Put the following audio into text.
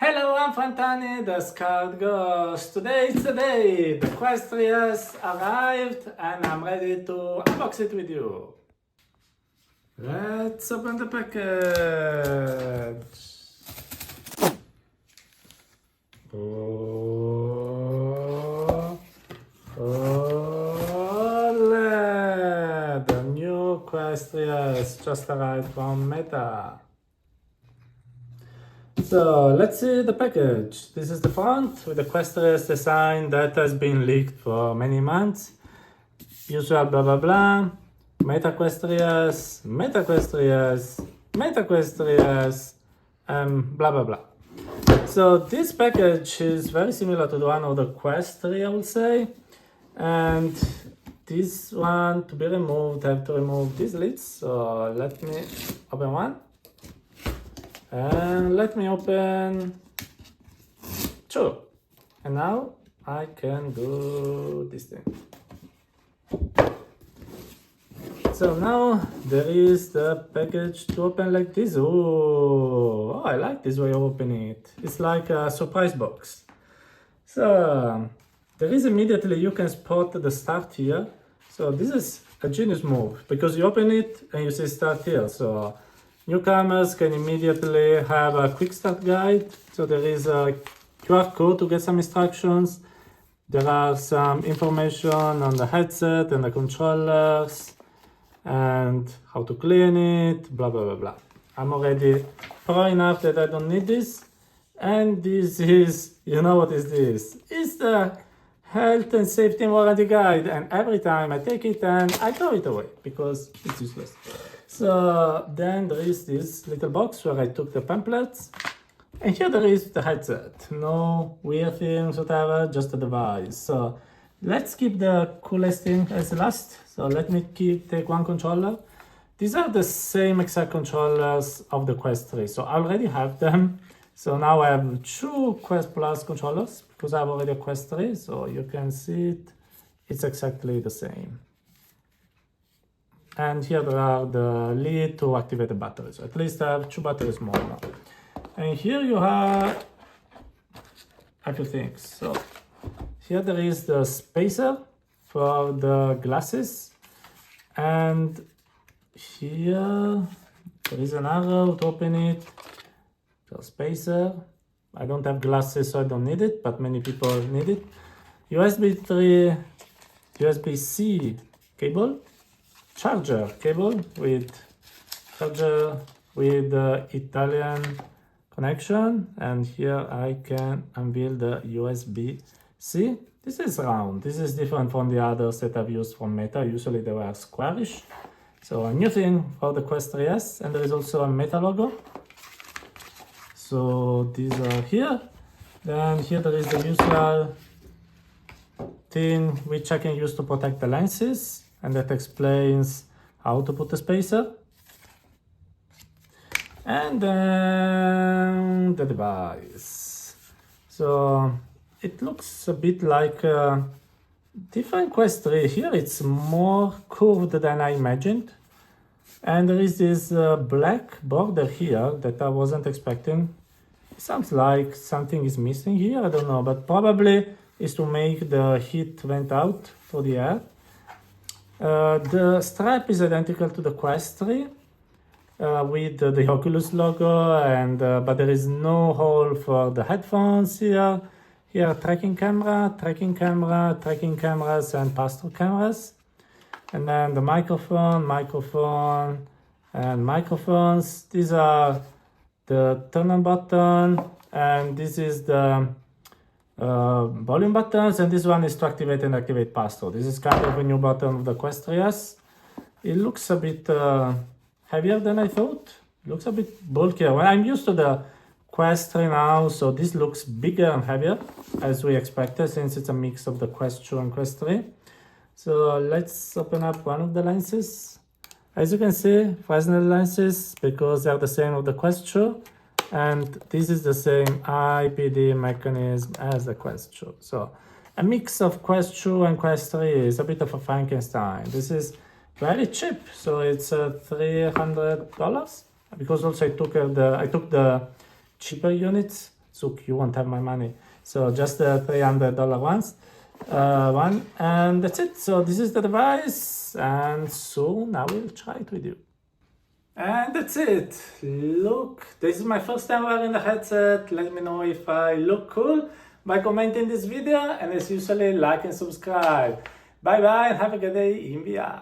Hello, I'm Fantani, the Scout Ghost. Today is the day. The Quest 3 has arrived and I'm ready to unbox it with you. Let's open the package. The new Quest 3 has just arrived from Meta. So let's see the package. This is the front with the Quest 3 design that has been leaked for many months. Usual blah blah blah. Meta Quest 3s, Meta Quest 3s, Meta Quest 3s, blah blah blah. So this package is very similar to the one of the Quest 3, I would say. And this one, to be removed, I have to remove these lids. So let me open one. And let me open two. And now I can do this thing. So now there is the package to open like this. Oh, I like this way of opening it. It's like a surprise box. So there is immediately, you can spot the start here. So this is a genius move because you open it and you see start here. So newcomers can immediately have a quick start guide. So there is a QR code to get some instructions. There are some information on the headset and the controllers and how to clean it, blah, blah, blah, blah. I'm already pro enough that I don't need this. And this is, you know what is this? It's the health and safety warranty guide. And every time I take it and I throw it away because it's useless. So then there is this little box where I took the pamphlets. And here there is the headset. No weird things, whatever, just a device. So let's keep the coolest thing as last. So let me take one controller. These are the same exact controllers of the Quest 3. So I already have them. So now I have two Quest Plus controllers because I have already a Quest 3. So you can see it. It's exactly the same. And here there are the lead to activate the batteries. So at least I have two batteries more now. And here you have a few things. So here there is the spacer for the glasses. And here there is an arrow to open it. So spacer. I don't have glasses, so I don't need it, but many people need it. USB 3, USB-C cable. Charger cable with Italian connection, and here I can unveil the USB-C. This is round. This is different from the others that I've used from Meta. Usually they were squarish. So a new thing for the Quest 3S, and there is also a Meta logo. So these are here. Then here there is the usual thing which I can use to protect the lenses. And that explains how to put the spacer. And then the device. So it looks a bit like a different Quest 3. Here it's more curved than I imagined. And there is this black border here that I wasn't expecting. It sounds like something is missing here, I don't know, but probably is to make the heat vent out through the air. The strap is identical to the Quest 3 with the Oculus logo, and but there is no hole for the headphones here. Here, tracking camera, tracking cameras, and pass-through cameras. And then the microphone, and microphones. These are the turn-on button, and this is the volume buttons, and this one is to activate and activate pass-through. This is kind of a new button of the Quest 3S. It looks a bit heavier than I thought. It looks a bit bulkier. Well, I'm used to the Quest 3 now, so this looks bigger and heavier as we expected since it's a mix of the Quest 2 and Quest 3. So let's open up one of the lenses. As you can see, Fresnel lenses because they're the same of the Quest 2. And this is the same IPD mechanism as the Quest 2. So a mix of Quest 2 and Quest 3 is a bit of a Frankenstein. This is very cheap, so it's $300 because also I took the cheaper units. Zook, you won't have my money. So just the $300 one, and that's it. So this is the device, and soon I will try it with you. And that's it. Look, this is my first time wearing the headset. Let me know if I look cool by commenting this video, and as usually, like and subscribe. Bye bye, and have a good day in VR.